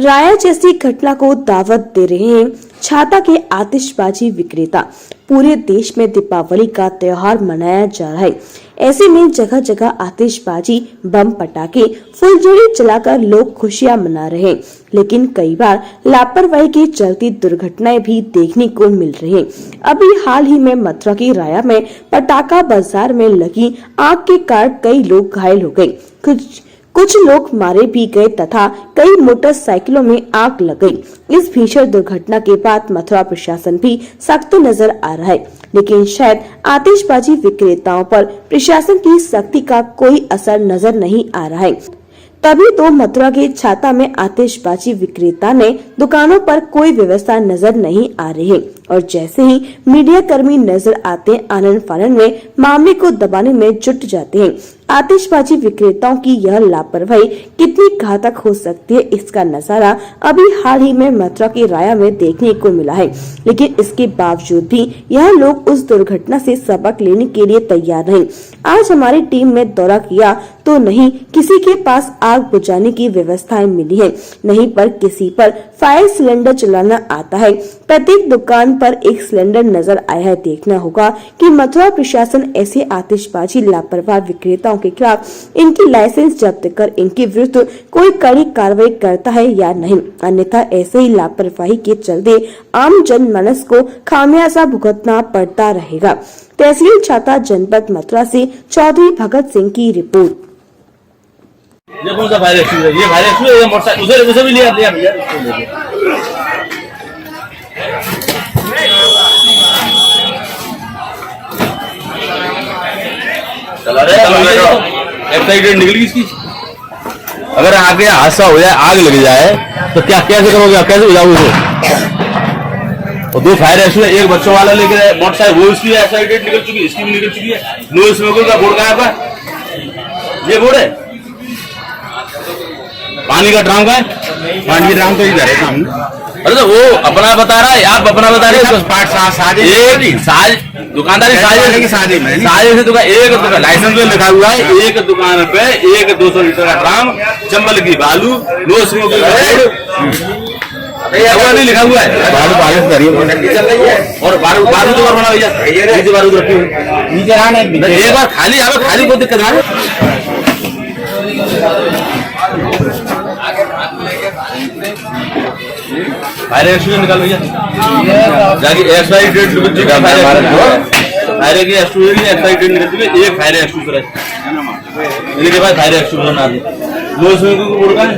राया जैसी घटना को दावत दे रहे हैं छाता के आतिशबाजी विक्रेता। पूरे देश में दीपावली का त्योहार मनाया जा रहा है। ऐसे में जगह जगह आतिशबाजी, बम, पटाखे, फुलझड़ी जलाकर लोग खुशियां मना रहे हैं। लेकिन कई बार लापरवाही के चलते दुर्घटनाएं भी देखने को मिल रही हैं। अभी हाल ही में मथुरा की राया में पटाखा बाजार में लगी आग के कारण कई लोग घायल हो गए। कुछ लोग मारे भी गए तथा कई मोटरसाइकिलों में आग लग गई। इस भीषण दुर्घटना के बाद मथुरा प्रशासन भी सख्त नजर आ रहा है, लेकिन शायद आतिशबाजी विक्रेताओं पर प्रशासन की सख्ती का कोई असर नजर नहीं आ रहा है। तभी तो मथुरा के छाता में आतिशबाजी विक्रेता ने दुकानों पर कोई व्यवस्था नजर नहीं आ रही है और जैसे ही मीडिया कर्मी नजर आते हैं, आनन फानन में मामले को दबाने में जुट जाते हैं। आतिशबाजी विक्रेताओं की यह लापरवाही कितनी घातक हो सकती है, इसका नजारा अभी हाल ही में मथुरा की राया में देखने को मिला है। लेकिन इसके बावजूद भी यह लोग उस दुर्घटना से सबक लेने के लिए तैयार नहीं। आज हमारी टीम ने दौरा किया तो नहीं किसी के पास आग बुझाने की व्यवस्थाएं मिली है, नहीं पर किसी पर फायर सिलेंडर चलाना आता है। प्रत्येक दुकान पर एक सिलेंडर नजर आया है। देखना होगा कि मथुरा प्रशासन ऐसे आतिशबाजी लापरवाह विक्रेताओं के खिलाफ इनकी लाइसेंस जब्त कर इनके विरुद्ध कोई कड़ी कार्रवाई करता है या नहीं, अन्यथा ऐसे ही लापरवाही के चलते आम जनमानस को खामियाजा भुगतना पड़ता रहेगा। तहसील छाता, जनपद मथुरा से चौधरी भगत सिंह की रिपोर्ट। ये कौन सा वायरस है? ये वायरस है या मोटरसाइकिल उसे भी लिया भैया। चला रहे एक्साइटेड निकली इसकी। अगर आगे हादसा हो जाए, आग लग जाए तो क्या कैसे करोगे, कैसे बुझाओगे? और दो फायर एक्सीडेंट, एक बच्चों वाला लेके मोटरसाइकिल, वो इसकी एक्साइटेड निकल चुकी है, इसकी भी निकल चुकी है। नो स्मोकिंग का बोर्ड कहाँ है? ये बोर्ड है। पानी का ड्राम का है? पानी का ड्राम तो इधर है सामने। अरे तो वो अपना बता रहा है, आप अपना बता रहे हैं। साज दुकानदारी साजे से दुकान, एक दुकान लाइसेंस में लिखा हुआ है, एक दुकान पे एक 200 लीटर का ड्राम, चंबल की बालू, नो स्मोकिंग नहीं लिखा हुआ है। और बारूद तो बना भैया, नीचे बारूद रखी हुई, नीचे एक बार खाली आवे, खाली कोई दिक्कत ना। फायर एक्सीडेंट निकाल भैया, जाके एक्सपायरी डेट फायर की एक्सपायरी डेट निकल चुकी है। एक फायर एक्सक्यूजर है, इनके बाद फायर एक्सक्यूजर ना दे। नो स्मोकिंग को बोर्ड का है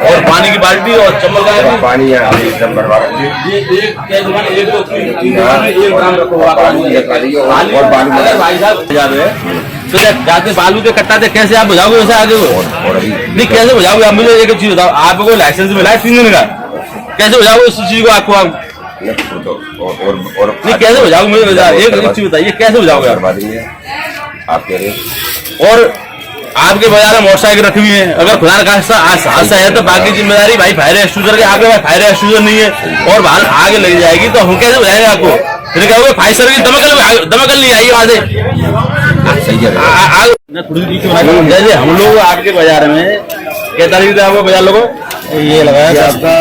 और पानी की बाल्टी और चम्मच का है। पानी है ये एक क्या दुकान, एक दो तीन एक काम रखो और भाई साहब तो जाते बालू के कट्टा थे, कैसे आप बुझाओगे वैसे आगे वो नहीं, कैसे बुझाओगे आप? मुझे एक चीज बताओ, आपको लाइसेंस मिला है 3 दिन का, कैसे बुझाओगे उस चीज को? आपको आप नहीं कैसे बुझाओगे? मुझे एक चीज बताइए, कैसे बुझाओगे आप कह रहे? और आपके बाजार में मोटरसाइकिल रखी हुई है, अगर खुदा का हादसा है तो बाकी जिम्मेदारी भाई फायर एक्सक्यूजर के। आपके पास फायर एक्सक्यूजर नहीं है और बाहर आगे लग जाएगी तो हम कैसे बुझाएंगे आपको? फिर कहोगे फायर सर्विस दमकल नहीं आई वहां से। जैसे हम लोग आपके बाजार में क्या तारीख थे आपको बाजार लोगों ये लगाया था आपका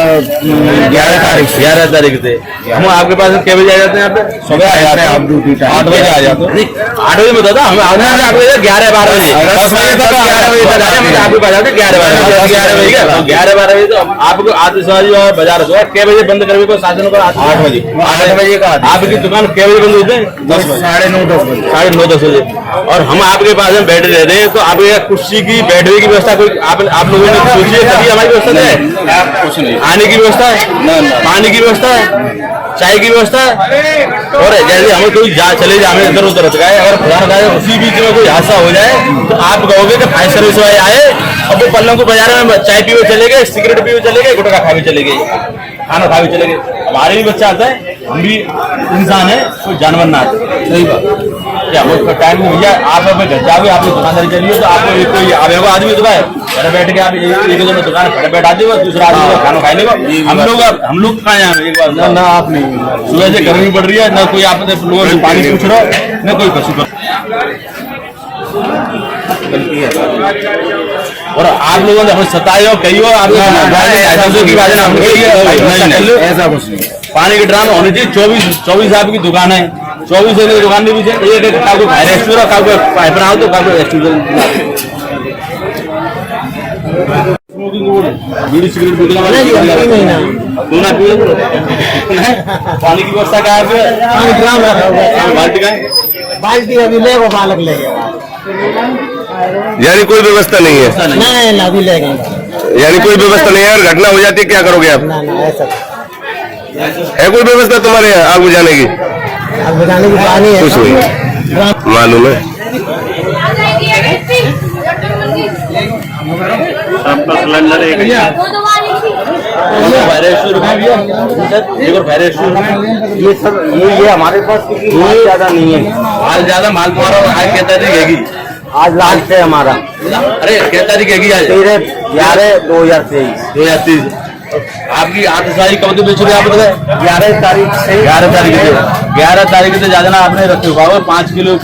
11 तारीख से। हम आपके पास क्या बजे आ जाते हैं? यहाँ पे सुबह आ जाते हैं, आप ड्यूटी टाइम 8 बजे आ जाते हैं। 8 बजे बता था हम आने 8 बजे 11-12 बजे 10 बजे तक 11 बजे तक आपके पास आते 11-12 बजे 11-12 बजे। तो आपको आतिशबाजी और बाजार होगा क्या बजे बंद करने को शासन को? 8 बजे का। आपकी दुकान क्या बजे बंद होते हैं? 10 बजे, 9:30 बजे। और हम आपके पास में बैठे रहते हैं तो आपके कुर्सी की बैठने की व्यवस्था कोई आप लोगों ने सोची है? कभी हमारी व्यवस्था है? कुछ नहीं। आने की व्यवस्था है, पानी की व्यवस्था है, चाय की व्यवस्था है। और जैसे हमें कोई चले जाए, हमें इधर उधर गए, अगर खुदा उसी बीच में कोई हादसा हो जाए तो आप कहोगे कि फायर सर्विस वाले आए और वो पल्लों को बाजार में चाय पीवे चले गए, सिगरेट पीवे चले गए, गुटखा खा भी चले गए, खाना खा भी चले गए। हमारे भी बच्चा आता है, हम भी इंसान है, कोई जानवर ना आते। सही बात क्या वो टाइम में भैया आप अपने घर जाओगे, आपकी दुकानदारी चलिए तो आपको एक कोई आवेगा आदमी तो घर बैठ के आप एक जन दुकान पर बैठा देगा, दूसरा आदमी खाना खाए लेगा। हम लोग कहाँ जाए? एक बार ना आप नहीं, सुबह से गर्मी पड़ रही है, ना कोई आपने लोगों से पानी पूछ रहा हो, ना कोई पशु गलती है। और आप लोगों ने हमें सताए हो, कही हो, आपने की बात है, ऐसा कुछ नहीं। पानी के ड्राम होने चाहिए। 24 आपकी दुकान है, 24 की दुकान के पीछे एक एक काको फायर एक्सट्यूजर, काको पाइप बनाओ तो काको एक्सट्यूजर बीड़ी सिगरेट पीने पानी की व्यवस्था क्या है? ड्राम रखा हुआ है, बाल्टी का बाल्टी अभी ले वो बालक ले गया। यानी कोई व्यवस्था नहीं है? नहीं अभी ले गए। यानी कोई व्यवस्था नहीं है, और घटना हो जाती है क्या करोगे आप? ना ऐसा है कोई व्यवस्था तुम्हारे यहाँ आग बुझाने की? आग बुझाने की पानी है कुछ नहीं मालूम है। आपका सिलेंडर एक ये सब ये हमारे पास माल ज्यादा नहीं है। माल ज्यादा, माल तुम्हारा आज क्या तारीख है? आज लास्ट है हमारा। अरे क्या तारीख है? आज 13/11/2023। आपकी आतिशबाजी कब बेच रहे आप बताए? 11 तारीख से 11 तारीख से ज्यादा आपने रखे हुआ 5 kg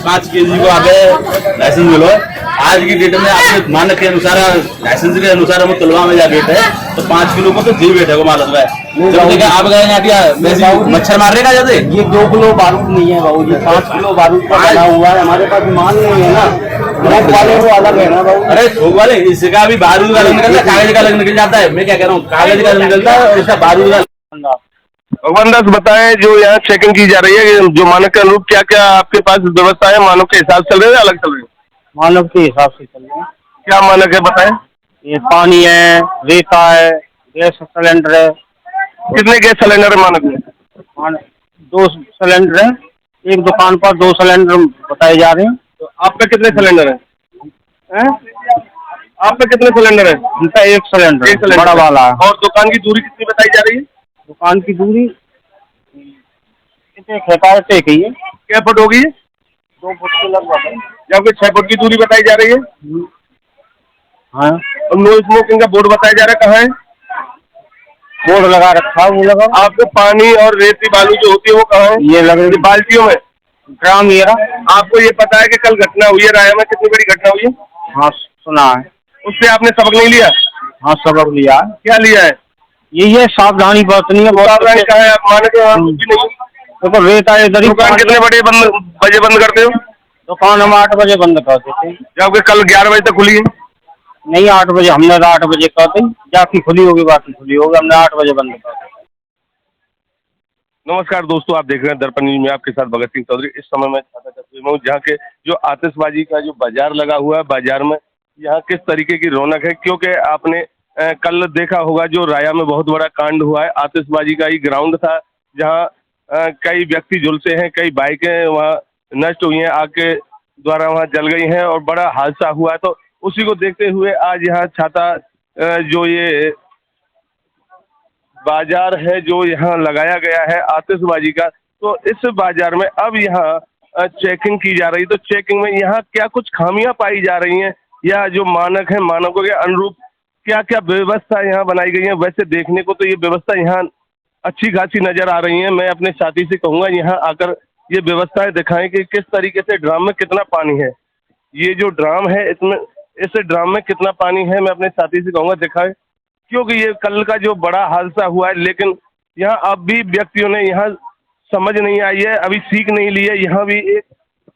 को आप लाइसेंस मिलो। आज की डेट में आपने मानक के अनुसार, लाइसेंस के अनुसार हम तलवा में जा वेट है तो 5 किलो को तो जी वेट है वो मालूम है। जब आप गए मच्छर मारने का जाते, ये 2 किलो बारूद नहीं है बाबू जी, 5 किलो बारूद का बना हुआ है। हमारे पास माल नहीं है ना, थोक वाले वो अलग है ना बाबू। अरे थोक वाले इसका भी बारूद का अलग निकलता है, कागज का अलग निकल जाता है। मैं क्या कह रहा हूँ, कागज का निकलता है और इसका बारूद का। भगवान दास बताएं, जो यहाँ चेकिंग की जा रही है, जो मानक के अनुरूप क्या क्या आपके पास व्यवस्था है? मानक के हिसाब से चल रहे हैं, अलग चल रहे हैं? मानव के हिसाब से चल रहे हैं। क्या मानक है बताएं? ये पानी है, रेता है, गैस सिलेंडर है। कितने गैस सिलेंडर है मानक में? 2 सिलेंडर है, एक दुकान पर 2 सिलेंडर बताए जा रहे हैं। तो आप पे कितने सिलेंडर है? आप पे कितने सिलेंडर है? उनका 1 सिलेंडर बड़ा वाला है। और दुकान की दूरी कितनी बताई जा रही है? दुकान की दूरी कितने खेत ही है, क्या फुट होगी? 2 फुट के लगभग है। जबकि 6 फुट की दूरी बताई जा रही है। हाँ, और नो स्मोकिंग का बोर्ड बताया जा रहा है, कहाँ है? बोर्ड लगा रखा है, वो लगा। आपको पानी और रेती बालू जो होती है वो कहाँ है? ये लग रही बाल्टियों में। ड्राम ये रहा। आपको ये पता है कि कल घटना हुई है राया में, कितनी बड़ी घटना हुई है? हाँ सुना है। उससे आपने सबक नहीं लिया? हाँ सबक लिया है। क्या लिया है? यही है, सावधानी बरतनी है। सावधानी क्या है? आप मानक कुछ भी नहीं। देखो रेता इधर ही। दुकान कितने बजे बंद करते हो? दुकान हम 8 बजे बंद कर देते हैं। जबकि कल 11 बजे तक खुली है। नहीं 8 बजे, हमने 8 बजे कर दी, जाकी खुली होगी बाकी खुली होगी, हमने 8 बजे बंद कर दी। नमस्कार दोस्तों, आप देख रहे हैं दर्पण न्यूज में, आपके साथ भगत सिंह चौधरी। इस समय मैं छाता चौधरी में हूँ, जहाँ के जो आतिशबाजी का जो बाजार लगा हुआ है, बाजार में यहाँ किस तरीके की रौनक है। क्योंकि आपने कल देखा होगा जो राया में बहुत बड़ा कांड हुआ है। आतिशबाजी का ही ग्राउंड था जहाँ कई व्यक्ति झुलसे हैं, कई बाइकें वहाँ नष्ट हुई हैं, आग के द्वारा वहाँ जल गई हैं और बड़ा हादसा हुआ है। तो उसी को देखते हुए आज यहाँ छाता जो ये बाजार है जो यहाँ लगाया गया है आतिशबाजी का, तो इस बाजार में अब यहाँ चेकिंग की जा रही है। तो चेकिंग में यहाँ क्या कुछ खामियां पाई जा रही हैं या जो मानक है, मानकों के अनुरूप क्या क्या व्यवस्था यहाँ बनाई गई है? वैसे देखने को तो ये व्यवस्था यहाँ अच्छी खासी नजर आ रही है। मैं अपने साथी से कहूँगा यहाँ आकर ये व्यवस्थाएं दिखाएं कि किस तरीके से ड्राम में कितना पानी है। ये जो ड्राम है इसमें, इस ड्राम में कितना पानी है, मैं अपने साथी से कहूँगा दिखाएं। क्योंकि ये कल का जो बड़ा हादसा हुआ है, लेकिन यहाँ अब भी व्यक्तियों ने यहाँ समझ नहीं आई है, अभी सीख नहीं ली है। यहाँ भी एक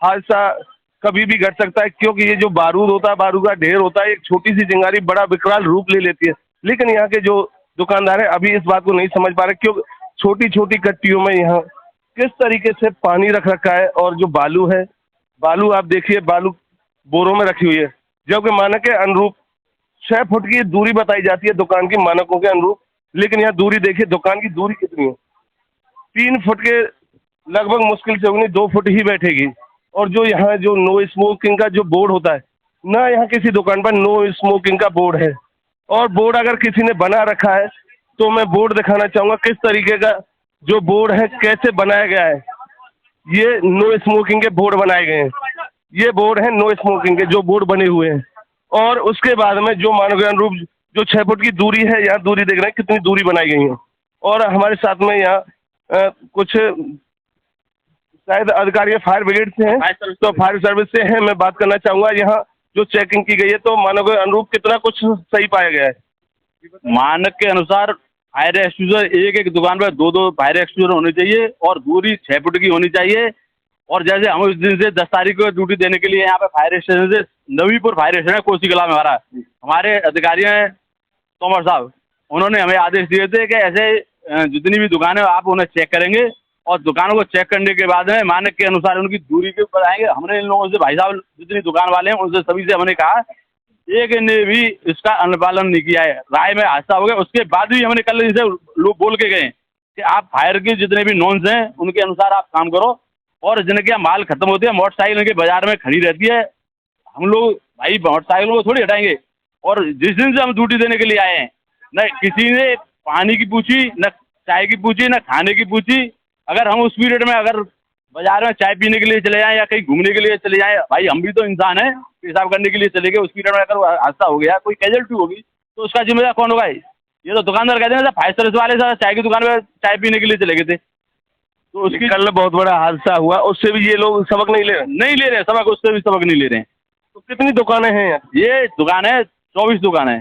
हादसा कभी भी घट सकता है, क्योंकि ये जो बारूद होता है, बारूद का ढेर होता है, एक छोटी सी चिंगारी बड़ा विकराल रूप ले लेती है। लेकिन यहाँ के जो दुकानदार है अभी इस बात को नहीं समझ पा रहे, क्योंकि छोटी छोटी कट्टियों में यहाँ किस तरीके से पानी रख रखा है। और जो बालू है, बालू आप देखिए, बालू बोरों में रखी हुई है, जबकि मानक के अनुरूप 6 फुट की दूरी बताई जाती है दुकान की मानकों के अनुरूप। लेकिन यहाँ दूरी देखिए, दुकान की दूरी कितनी है? 3 फुट के लगभग मुश्किल से होगी, 2 फुट ही बैठेगी। और जो यहाँ जो नो स्मोकिंग का जो बोर्ड होता है ना, यहाँ किसी दुकान पर नो स्मोकिंग का बोर्ड है। और बोर्ड अगर किसी ने बना रखा है तो मैं बोर्ड दिखाना चाहूँगा किस तरीके का जो बोर्ड है, कैसे बनाया गया है। ये नो स्मोकिंग के बोर्ड बनाए गए हैं, ये बोर्ड है नो स्मोकिंग के जो बोर्ड बने हुए हैं। और उसके बाद में जो मानक के अनुरूप जो 6 फुट की दूरी है, यहाँ दूरी देख रहे हैं कितनी दूरी बनाई गई है। और हमारे साथ में यहाँ कुछ शायद अधिकारी फायर ब्रिगेड से हैं, तो फायर सर्विस से हैं। मैं बात करना चाहूँगा यहाँ जो चेकिंग की गई है, तो मानक के अनुरूप कितना कुछ सही पाया गया है? मानक के अनुसार फायर एक्सटिंग्विशर एक एक दुकान पर दो दो फायर एक्सटिंग्विशर होने चाहिए और दूरी 6 फुट की होनी चाहिए। और जैसे हम उस दिन से 10 तारीख को ड्यूटी देने के लिए यहाँ पे फायर स्टेशन से नवीपुर फायर स्टेशन है कोसी कला में हमारे अधिकारी हैं तोमर साहब, उन्होंने हमें आदेश दिए थे कि ऐसे जितनी भी दुकानें आप उन्हें चेक करेंगे और दुकानों को चेक करने के बाद में मानक के अनुसार उनकी दूरी के ऊपर आएंगे। हमने इन लोगों से, भाई साहब जितनी दुकान वाले हैं उनसे सभी से हमने कहा, एक ने भी इसका अनुपालन नहीं किया है। राय में हादसा हो गया, उसके बाद भी हमने कल इनसे लोग बोल के गए कि आप फायर के जितने भी नॉर्म्स हैं उनके अनुसार आप काम करो, और जिनके यहाँ माल खत्म होती है, मोटरसाइकिल इनके बाजार में खड़ी रहती है, हम लोग भाई मोटरसाइकिलों को थोड़ी हटाएंगे। और जिस दिन से हम ड्यूटी देने के लिए आए हैं, न किसी ने पानी की पूछी, न चाय की पूछी, न खाने की पूछी। अगर हम उस पीरियड में अगर बाजार में चाय पीने के लिए चले जाएं या कहीं घूमने के लिए चले जाएं, भाई हम भी तो इंसान हैं, पेशाब करने के लिए चले गए, उस पीरियड में अगर हादसा हो गया, कोई कैजुअल्टी होगी, तो उसका जिम्मेदार कौन होगा? ये तो दुकानदार कहते हैं फायर सर्विस वाले सर चाय की दुकान में चाय पीने के लिए चले गए थे, तो उसकी कल बहुत बड़ा हादसा हुआ, उससे भी ये लोग सबक नहीं ले रहे? नहीं ले रहे सबक, उससे भी सबक नहीं ले रहे हैं। तो कितनी दुकानें हैं यहाँ? ये दुकान है 24 दुकान है।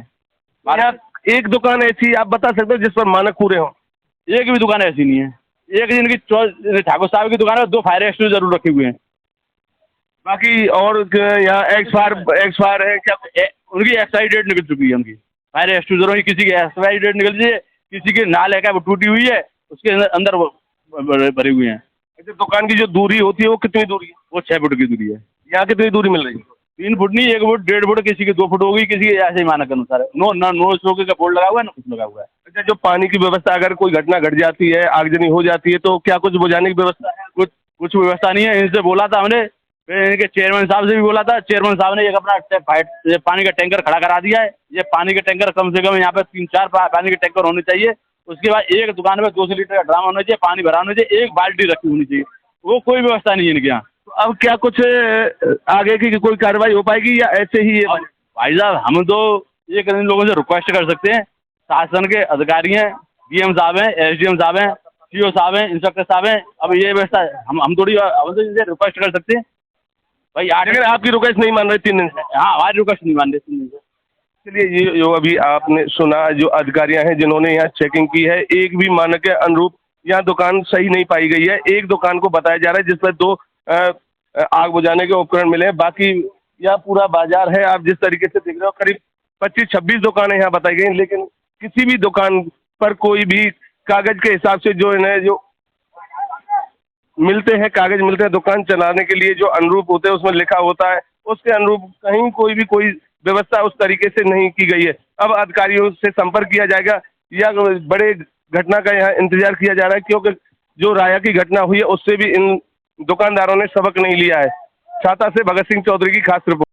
यहाँ एक दुकान ऐसी आप बता सकते हो जिस पर मानक पूरे हों? एक भी दुकान ऐसी नहीं है। एक जिनकी ठाकुर साहब की दुकान है, 2 फायर एक्सटिंग्विशर जरूर रखे हुए हैं। बाकी और यहाँ एक्सपायर है क्या? उनकी एक्सपायरी डेट निकल चुकी है उनकी फायर एक्सटिंग्विशरों की। किसी की एक्सपायरी डेट निकल चुकी है, किसी की नाल है वो टूटी हुई है, उसके अंदर वो भरे हुए हैं। अच्छा, दुकान की जो दूरी होती है वो कितनी दूरी है? वो 6 फुट की दूरी है। यहाँ कितनी दूरी मिल रही है? 3 फुट नहीं, 1 फुट 1.5 फुट, किसी की 2 फुट होगी, किसी के ऐसे ही मानक के अनुसार है। नो स्मोकिंग का बोर्ड लगा हुआ है, ना कुछ लगा हुआ है। अच्छा, जो पानी की व्यवस्था, अगर कोई घटना घट जाती है, आगजनी हो जाती है, तो क्या कुछ बुझाने की व्यवस्था है? कुछ व्यवस्था नहीं है। इनसे बोला था हमने, फिर इनके चेयरमैन साहब से भी बोला था, चेयरमैन साहब ने एक अपना ये पानी का टैंकर खड़ा करा दिया है। ये पानी के टैंकर कम से कम यहाँ पे 3-4 पानी के टैंकर होने चाहिए। उसके बाद एक दुकान में 200 लीटर का ड्राम होना चाहिए, पानी भरा होना चाहिए, एक बाल्टी रखी होनी चाहिए। वो कोई व्यवस्था नहीं है इनके यहाँ। तो अब क्या कुछ आगे की कोई कार्रवाई हो पाएगी या ऐसे ही है? भाई साहब हम तो ये इन लोगों से रिक्वेस्ट कर सकते हैं, शासन के अधिकारी हैं, डीएम साहब हैं, एसडीएम साहब हैं, सीओ साहब हैं, इंस्पेक्टर साहब हैं। अब ये व्यवस्था हम थोड़ी हमसे रिक्वेस्ट कर सकते हैं भाई। अगर आपकी रिक्वेस्ट नहीं मान रहे 3 दिन से? हाँ, हमारी रिक्वेस्ट नहीं मान रहे 3 दिन से। चलिए, ये जो अभी आपने सुना, जो अधिकारियां हैं जिन्होंने यहाँ चेकिंग की है, एक भी मानक के अनुरूप यहाँ दुकान सही नहीं पाई गई है। एक दुकान को बताया जा रहा है जिस पर 2 आग बुझाने के उपकरण मिले हैं। बाकी यह पूरा बाजार है, आप जिस तरीके से देख रहे हो, करीब 25-26 दुकानें यहाँ बताई गई, लेकिन किसी भी दुकान पर कोई भी कागज के हिसाब से जो इन्हें जो मिलते हैं, कागज मिलते हैं दुकान चलाने के लिए, जो अनुरूप होते हैं उसमें लिखा होता है, उसके अनुरूप कहीं कोई व्यवस्था उस तरीके से नहीं की गई है। अब अधिकारियों से संपर्क किया जाएगा या बड़े घटना का यहाँ इंतजार किया जा रहा है, क्योंकि जो राया की घटना हुई है उससे भी इन दुकानदारों ने सबक नहीं लिया है। छाता से भगत सिंह चौधरी की खास रिपोर्ट।